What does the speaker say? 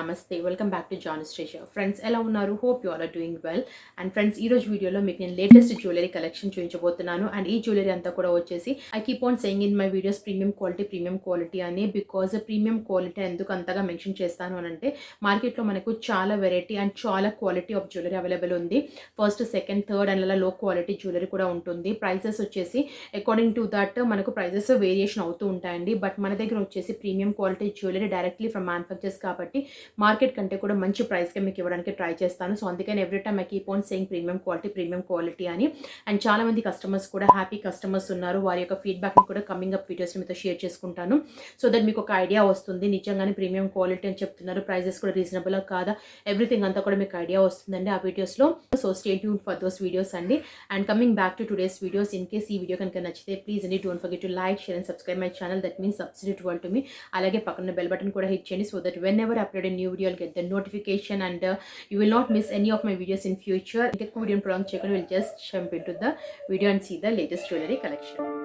నమస్తే, welcome back to Janu's treasure. Friends ఎలా ఉన్నారు? Hope you all are doing well. And friends, ఈ రోజు వీడియోలో మీకు నేను లేటెస్ట్ జ్యువెలరీ కలెక్షన్ చూపించబోతున్నాను. అండ్ ఈ జ్యువెలరీ అంతా కూడా వచ్చేసి I keep on saying in my videos premium quality అని. బికాజ్ ప్రీమియం క్వాలిటీ ఎందుకు అంతగా మెన్షన్ చేస్తాను అని అంటే, మార్కెట్లో మనకు చాలా వెరైటీ అండ్ చాలా క్వాలిటీ ఆఫ్ జ్యువెలరీ అవైలబుల్ ఉంది. ఫస్ట్, సెకండ్, థర్డ్ అండ్ అలా లో క్వాలిటీ జ్యువెలరీ కూడా ఉంటుంది. ప్రైసెస్ వచ్చేసి అకార్డింగ్ టు దట్ మనకు ప్రైసెస్ వేరియేషన్ అవుతూ ఉంటాయండి. బట్ మన దగ్గర వచ్చేసి premium quality jewellery directly from manufacturers కాబట్టి మార్కెట్ కంటే కూడా మంచి ప్రైస్కి మీకు ఇవ్వడానికి ట్రై చేస్తాను. సో అందుకని every time I keep on saying premium quality అని. అండ్ చాలా మంది కస్టమర్స్ కూడా హ్యాపీ కస్టమర్స్ ఉన్నారు. వారి యొక్క ఫీడ్బ్యాక్ని కూడా కమింగ్ అప్ వీడియోస్ మీతో షేర్ చేసుకుంటాను. సో దట్ మీకు ఒక ఐడియా వస్తుంది, నిజంగానే ప్రీమియం క్వాలిటీ అని చెప్తున్నారు, ప్రైజెస్ కూడా రీజనబుల్ కాదా, ఎవ్రీథింగ్ అంతా కూడా మీకు ఐడియా వస్తుందండి ఆ వీడియోస్లో. So stay tuned for those videos అండి. And coming back to today's videos, in case ఈ వీడియో కనుక నచ్చితే ప్లీజ్ అండి don't forget to like, share and subscribe my channel. That means substitute world to me. అలాగే పక్కన bell button కూడా hit చేయండి. So that whenever upload new video, you'll get the notification and you will not miss any of my videos in future. Video prolong check, we'll just jump into the video and see the latest jewelry collection.